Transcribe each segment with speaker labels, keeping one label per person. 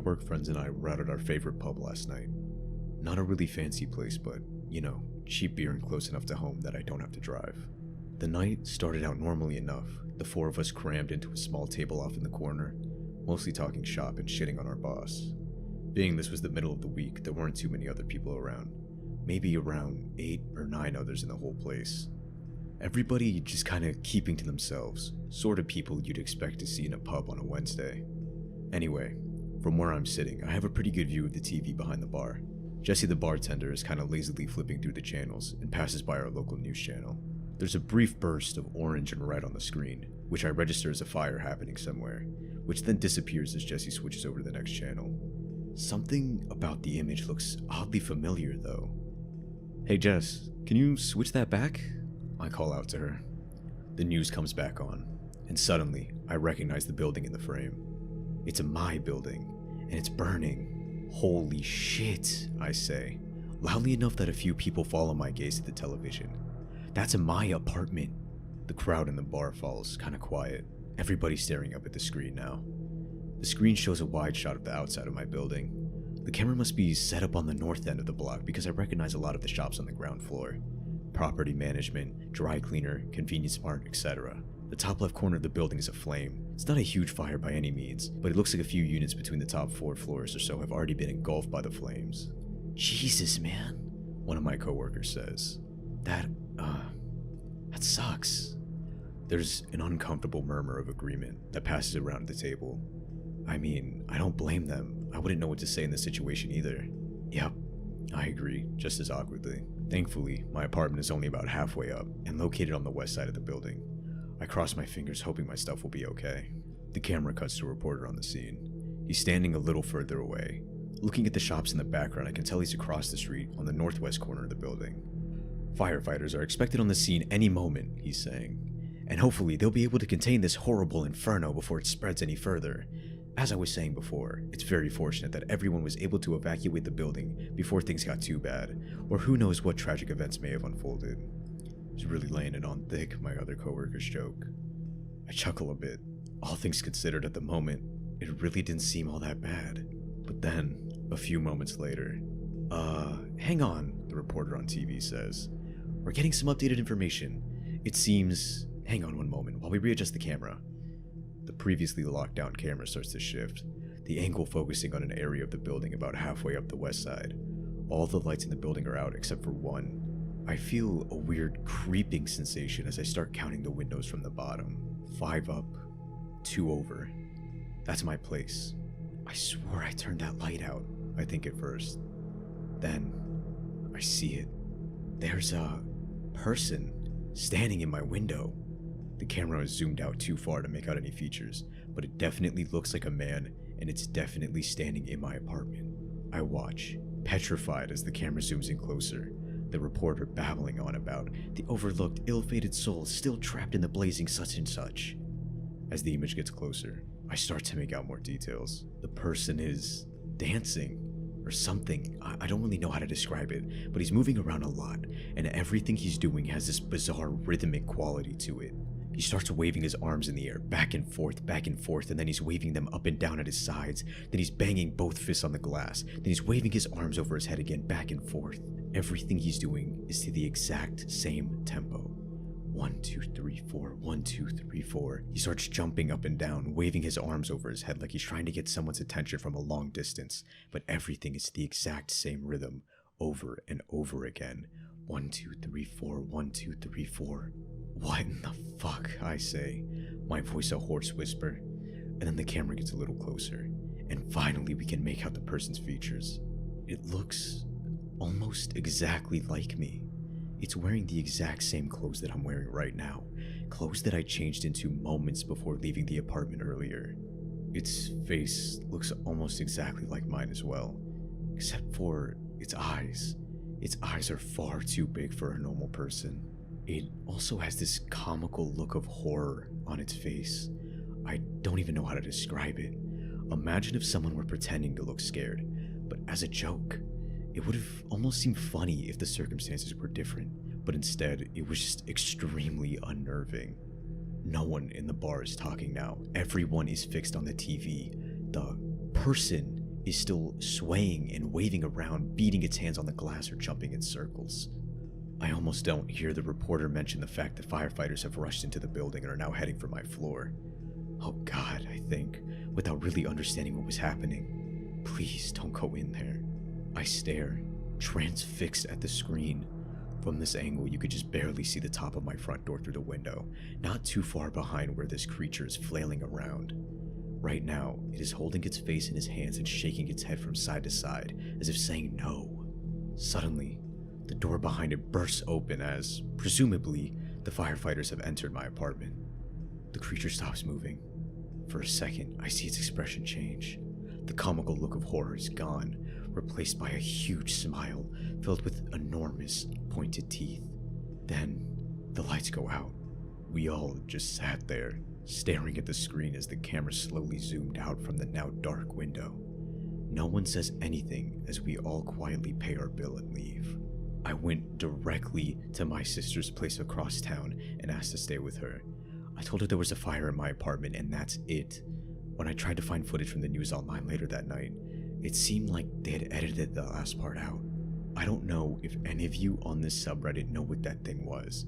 Speaker 1: work friends and I were out at our favorite pub last night. Not a really fancy place, but, cheap beer and close enough to home that I don't have to drive. The night started out normally enough, the four of us crammed into a small table off in the corner, mostly talking shop and shitting on our boss. Being this was the middle of the week, there weren't too many other people around. Maybe around 8 or 9 others in the whole place. Everybody just kinda keeping to themselves, sort of people you'd expect to see in a pub on a Wednesday. Anyway, from where I'm sitting, I have a pretty good view of the TV behind the bar. Jesse the bartender is kinda lazily flipping through the channels and passes by our local news channel. There's a brief burst of orange and red on the screen, which I register as a fire happening somewhere, which then disappears as Jesse switches over to the next channel. Something about the image looks oddly familiar though. "Hey Jess, can you switch that back?" I call out to her. The news comes back on, and suddenly I recognize the building in the frame. It's my building, and it's burning. "Holy shit," I say, loudly enough that a few people follow my gaze to the television. "That's my apartment." The crowd in the bar falls kinda quiet, everybody staring up at the screen now. The screen shows a wide shot of the outside of my building. The camera must be set up on the north end of the block because I recognize a lot of the shops on the ground floor. Property management, dry cleaner, convenience mart, etc. The top left corner of the building is aflame. It's not a huge fire by any means, but it looks like a few units between the top 4 floors or so have already been engulfed by the flames. "Jesus, man," one of my coworkers says. That sucks." There's an uncomfortable murmur of agreement that passes around the table. I mean, I don't blame them. I wouldn't know what to say in this situation either. "Yep, I agree," just as awkwardly. Thankfully, my apartment is only about halfway up and located on the west side of the building. I cross my fingers hoping my stuff will be okay. The camera cuts to a reporter on the scene. He's standing a little further away. Looking at the shops in the background, I can tell he's across the street on the northwest corner of the building. "Firefighters are expected on the scene any moment," he's saying, "and hopefully they'll be able to contain this horrible inferno before it spreads any further. As I was saying before, it's very fortunate that everyone was able to evacuate the building before things got too bad, or who knows what tragic events may have unfolded." He's really laying it on thick, my other coworkers joke. I chuckle a bit. All things considered at the moment, it really didn't seem all that bad. But then, a few moments later, hang on, the reporter on TV says. "We're getting some updated information. It seems..." "Hang on one moment while we readjust the camera." The previously locked down camera starts to shift, the angle focusing on an area of the building about halfway up the west side. All the lights in the building are out except for one. I feel a weird creeping sensation as I start counting the windows from the bottom. 5 up, 2 over. That's my place. I swore I turned that light out, I think at first. Then, I see it. There's a person standing in my window. The camera is zoomed out too far to make out any features, but it definitely looks like a man, and it's definitely standing in my apartment. I watch, petrified as the camera zooms in closer, the reporter babbling on about the overlooked, ill-fated soul still trapped in the blazing such and such. As the image gets closer, I start to make out more details. The person is dancing, or something. I don't really know how to describe it, but he's moving around a lot, and everything he's doing has this bizarre rhythmic quality to it. He starts waving his arms in the air, back and forth, and then he's waving them up and down at his sides. Then he's banging both fists on the glass. Then he's waving his arms over his head again, back and forth. Everything he's doing is to the exact same tempo. 1, 2, 3, 4, 1, 2, 3, 4. He starts jumping up and down, waving his arms over his head like he's trying to get someone's attention from a long distance. But everything is the exact same rhythm, over and over again. 1, 2, 3, 4, 1, 2, 3, 4. What in the fuck, I say, my voice a hoarse whisper, and then the camera gets a little closer, and finally we can make out the person's features. It looks almost exactly like me. It's wearing the exact same clothes that I'm wearing right now, clothes that I changed into moments before leaving the apartment earlier. Its face looks almost exactly like mine as well, except for its eyes. Its eyes are far too big for a normal person. It also has this comical look of horror on its face. I don't even know how to describe it. Imagine if someone were pretending to look scared, but as a joke. It would have almost seemed funny if the circumstances were different, but instead it was just extremely unnerving. No one in the bar is talking now. Everyone is fixed on the TV. The person is still swaying and waving around, beating its hands on the glass or jumping in circles. I almost don't hear the reporter mention the fact that firefighters have rushed into the building and are now heading for my floor. Oh God, I think, without really understanding what was happening. Please don't go in there. I stare, transfixed at the screen. From this angle, you could just barely see the top of my front door through the window, not too far behind where this creature is flailing around. Right now, it is holding its face in its hands and shaking its head from side to side, as if saying no. Suddenly, the door behind it bursts open as, presumably, the firefighters have entered my apartment. The creature stops moving. For a second, I see its expression change. The comical look of horror is gone, replaced by a huge smile filled with enormous, pointed teeth. Then, the lights go out. We all just sat there, staring at the screen as the camera slowly zoomed out from the now dark window. No one says anything as we all quietly pay our bill and leave. I went directly to my sister's place across town and asked to stay with her. I told her there was a fire in my apartment and that's it. When I tried to find footage from the news online later that night, it seemed like they had edited the last part out. I don't know if any of you on this subreddit know what that thing was,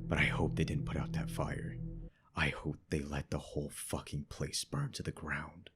Speaker 1: but I hope they didn't put out that fire. I hope they let the whole fucking place burn to the ground.